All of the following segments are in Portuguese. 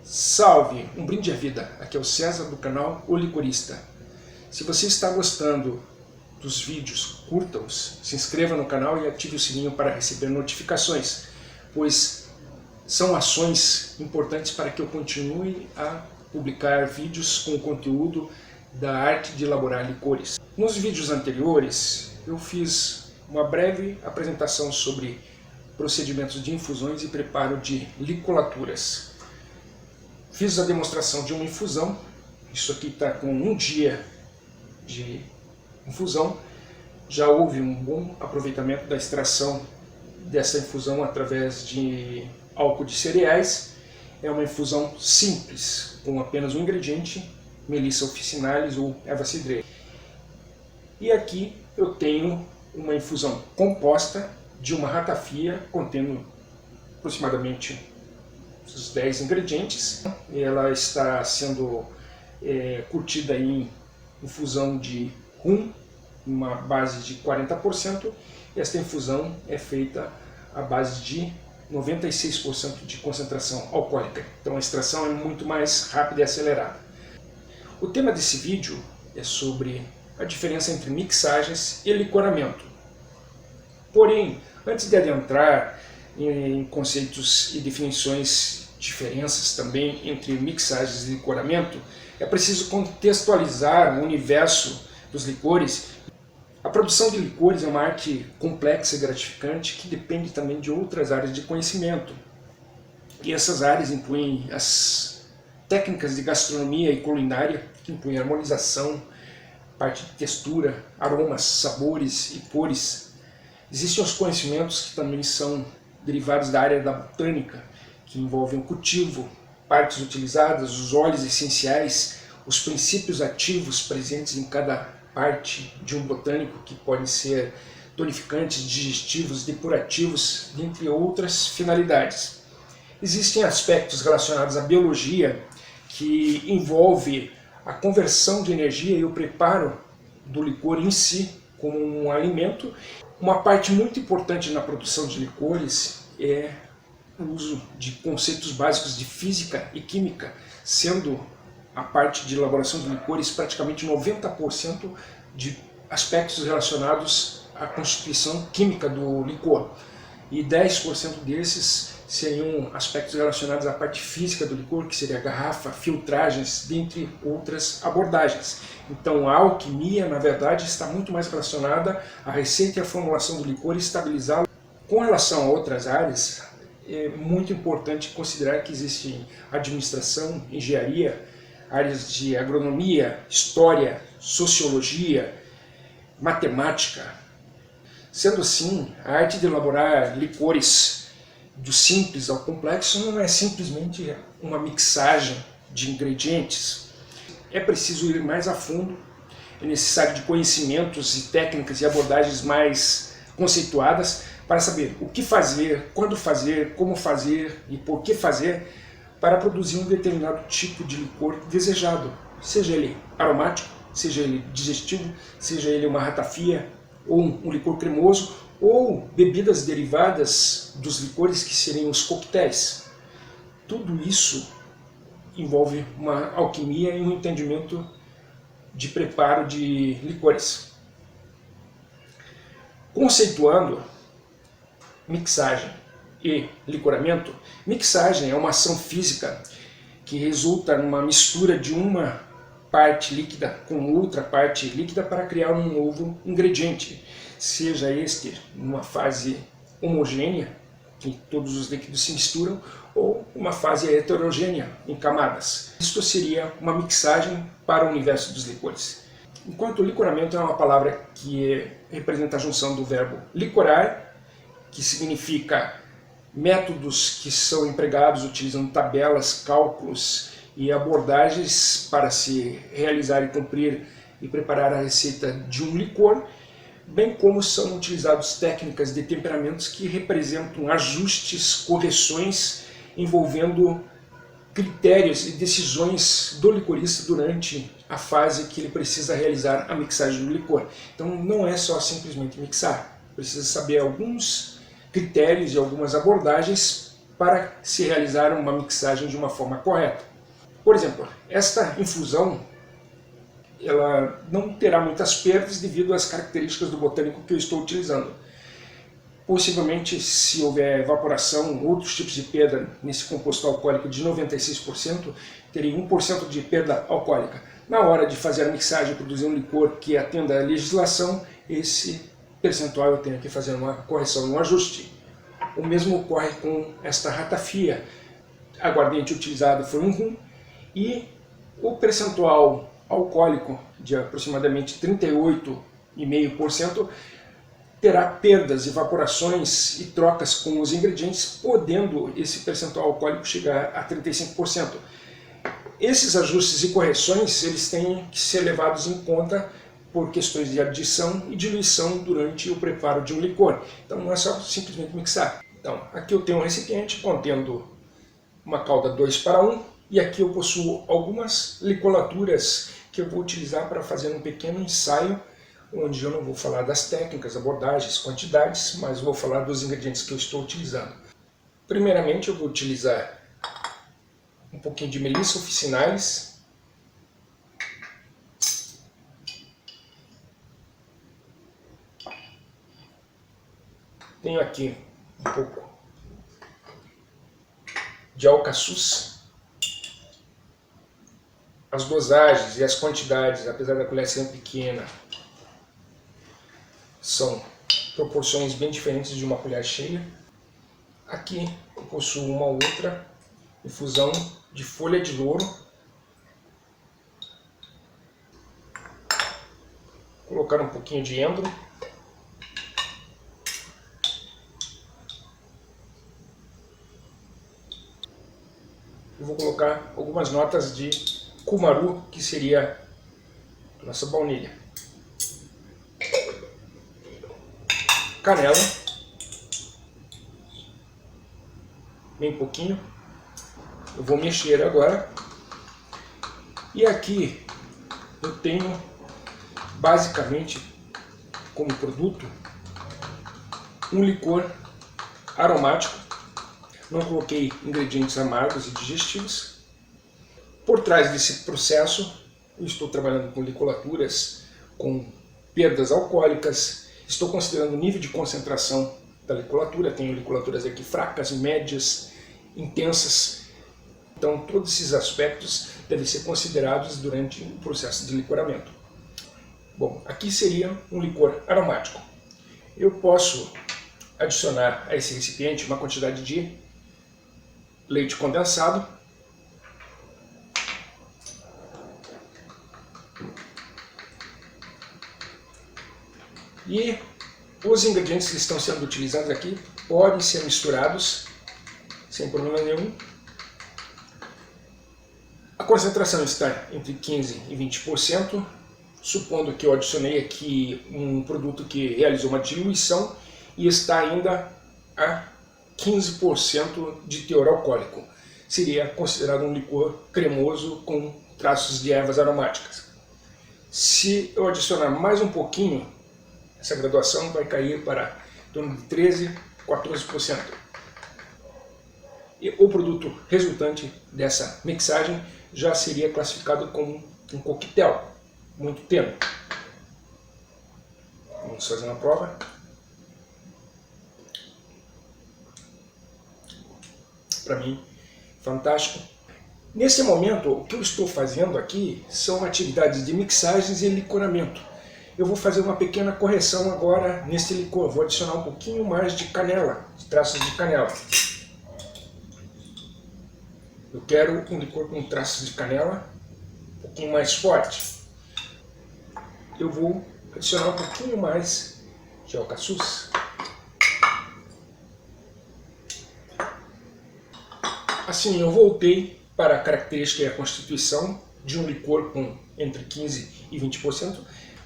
Salve! Um brinde à vida. Aqui é o César do canal O Licorista. Se você está gostando dos vídeos, curta-os, se inscreva no canal e ative o sininho para receber notificações, pois são ações importantes para que eu continue a publicar vídeos com conteúdo da arte de elaborar licores. Nos vídeos anteriores eu fiz uma breve apresentação sobre procedimentos de infusões e preparo de licolaturas. Fiz a demonstração de uma infusão, isso aqui está com 1 dia de infusão. Já houve um bom aproveitamento da extração dessa infusão através de álcool de cereais. É uma infusão simples, com apenas um ingrediente, Melissa officinalis ou erva cidreira. E aqui eu tenho uma infusão composta de uma ratafia contendo aproximadamente os 10 ingredientes. Ela está sendo curtida em infusão de rum, uma base de 40%. Esta infusão é feita à base de 96% de concentração alcoólica. Então a extração é muito mais rápida e acelerada. O tema desse vídeo é sobre a diferença entre mixagens e licoramento. Porém, antes de adentrar em conceitos e definições, diferenças também entre mixagens e licoramento, é preciso contextualizar o universo dos licores. A produção de licores é uma arte complexa e gratificante que depende também de outras áreas de conhecimento. E essas áreas incluem as técnicas de gastronomia e culinária, que incluem harmonização, parte de textura, aromas, sabores e cores. Existem os conhecimentos que também são derivados da área da botânica, que envolvem o cultivo, partes utilizadas, os óleos essenciais, os princípios ativos presentes em cada parte de um botânico, que podem ser tonificantes, digestivos, depurativos, dentre outras finalidades. Existem aspectos relacionados à biologia, que envolve a conversão de energia e o preparo do licor em si como um alimento. Uma parte muito importante na produção de licores é o uso de conceitos básicos de física e química, sendo a parte de elaboração de licores praticamente 90% de aspectos relacionados à constituição química do licor. E 10% desses seriam aspectos relacionados à parte física do licor, que seria a garrafa, filtragens, dentre outras abordagens. Então a alquimia, na verdade, está muito mais relacionada à receita e à formulação do licor e estabilizá-lo. Com relação a outras áreas, é muito importante considerar que existe administração, engenharia, áreas de agronomia, história, sociologia, matemática. Sendo assim, a arte de elaborar licores do simples ao complexo não é simplesmente uma mixagem de ingredientes. É preciso ir mais a fundo, é necessário de conhecimentos e técnicas e abordagens mais conceituadas para saber o que fazer, quando fazer, como fazer e por que fazer para produzir um determinado tipo de licor desejado, seja ele aromático, seja ele digestivo, seja ele uma ratafia ou um licor cremoso, ou bebidas derivadas dos licores, que seriam os coquetéis. Tudo isso envolve uma alquimia e um entendimento de preparo de licores. Conceituando mixagem e licoramento, mixagem é uma ação física que resulta numa mistura de uma parte líquida com outra parte líquida para criar um novo ingrediente, seja este numa fase homogênea, que todos os líquidos se misturam, ou uma fase heterogênea, em camadas. Isto seria uma mixagem para o universo dos licores. Enquanto licoramento é uma palavra que representa a junção do verbo licorar, que significa métodos que são empregados utilizando tabelas, cálculos e abordagens para se realizar e cumprir e preparar a receita de um licor, bem como são utilizados técnicas de temperamentos que representam ajustes, correções, envolvendo critérios e decisões do licorista durante a fase que ele precisa realizar a mixagem do licor. Então não é só simplesmente mixar, precisa saber alguns critérios e algumas abordagens para se realizar uma mixagem de uma forma correta. Por exemplo, esta infusão ela não terá muitas perdas devido às características do botânico que eu estou utilizando. Possivelmente, se houver evaporação, outros tipos de perda nesse composto alcoólico de 96%, terei 1% de perda alcoólica. Na hora de fazer a mixagem e produzir um licor que atenda à legislação, esse percentual eu tenho que fazer uma correção, um ajuste. O mesmo ocorre com esta ratafia. A aguardente utilizada foi um rum e o percentual alcoólico de aproximadamente 38,5% terá perdas, evaporações e trocas com os ingredientes, podendo esse percentual alcoólico chegar a 35%. Esses ajustes e correções eles têm que ser levados em conta por questões de adição e diluição durante o preparo de um licor. Então não é só simplesmente mixar. Então aqui eu tenho um recipiente contendo uma calda 2:1 e aqui eu possuo algumas licolaturas que eu vou utilizar para fazer um pequeno ensaio, onde eu não vou falar das técnicas, abordagens, quantidades, mas vou falar dos ingredientes que eu estou utilizando. Primeiramente eu vou utilizar um pouquinho de melissa officinalis, tenho aqui um pouco de alcaçuz. As dosagens e as quantidades, apesar da colher ser pequena, são proporções bem diferentes de uma colher cheia. Aqui eu possuo uma outra infusão de folha de louro. Colocar um pouquinho de endro. Eu vou colocar algumas notas de cumaru, que seria a nossa baunilha. Canela. Bem pouquinho. Eu vou mexer agora. E aqui eu tenho basicamente como produto um licor aromático. Não coloquei ingredientes amargos e digestivos. Por trás desse processo, eu estou trabalhando com licolaturas, com perdas alcoólicas, estou considerando o nível de concentração da licolatura, tenho licolaturas aqui fracas, médias, intensas. Então todos esses aspectos devem ser considerados durante o processo de licoramento. Bom, aqui seria um licor aromático. Eu posso adicionar a esse recipiente uma quantidade de leite condensado, e os ingredientes que estão sendo utilizados aqui podem ser misturados sem problema nenhum. A concentração está entre 15% e 20%, supondo que eu adicionei aqui um produto que realizou uma diluição e está ainda a 15% de teor alcoólico. Seria considerado um licor cremoso com traços de ervas aromáticas. Se eu adicionar mais um pouquinho, essa graduação vai cair para em torno de 13% a 14%. E o produto resultante dessa mixagem já seria classificado como um coquetel muito tênue. Vamos fazer uma prova. Para mim, fantástico. Nesse momento, o que eu estou fazendo aqui são atividades de mixagens e licoramento. Eu vou fazer uma pequena correção agora nesse licor. Vou adicionar um pouquinho mais de canela, de traços de canela. Eu quero um licor com traços de canela um pouquinho mais forte. Eu vou adicionar um pouquinho mais de alcaçuz. Assim eu voltei para a característica e a constituição de um licor com entre 15% e 20%,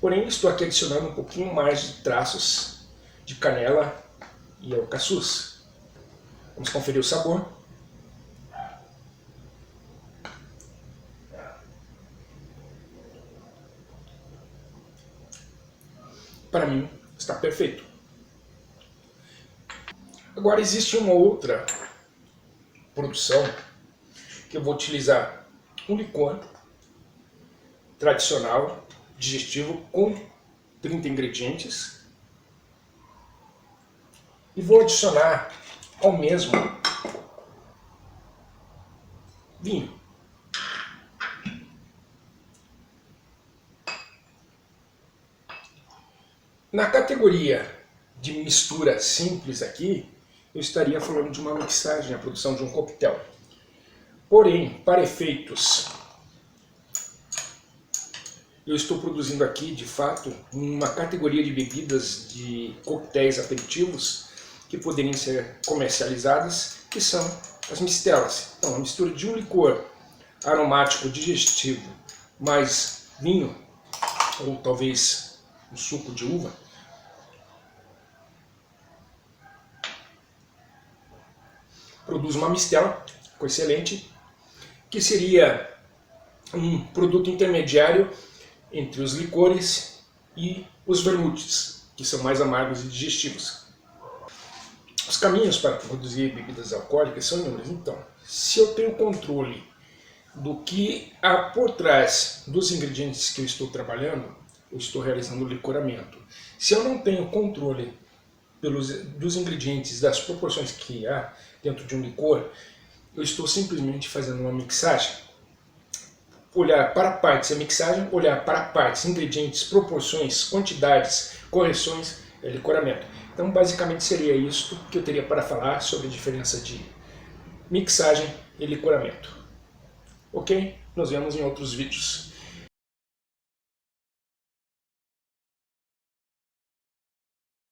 porém estou aqui adicionando um pouquinho mais de traços de canela e alcaçuz. Vamos conferir o sabor. Para mim está perfeito. Agora existe uma outra produção que eu vou utilizar um licor tradicional, digestivo, com 30 ingredientes e vou adicionar ao mesmo vinho. Na categoria de mistura simples aqui, eu estaria falando de uma mixagem, a produção de um coquetel. Porém, para efeitos, eu estou produzindo aqui, de fato, uma categoria de bebidas de coquetéis aperitivos que poderiam ser comercializadas, que são as mistelas. Então, a mistura de um licor aromático digestivo mais vinho, ou talvez um suco de uva, produz uma mistela excelente, que seria um produto intermediário entre os licores e os vermutes, que são mais amargos e digestivos. Os caminhos para produzir bebidas alcoólicas são inúmeros. Então, se eu tenho controle do que há por trás dos ingredientes que eu estou trabalhando, eu estou realizando o licoramento. Se eu não tenho controle dos ingredientes, das proporções que há dentro de um licor, eu estou simplesmente fazendo uma mixagem. Olhar para partes é mixagem, olhar para partes, ingredientes, proporções, quantidades, correções é licoramento. Então basicamente seria isso que eu teria para falar sobre a diferença de mixagem e licoramento. Ok? Nos vemos em outros vídeos.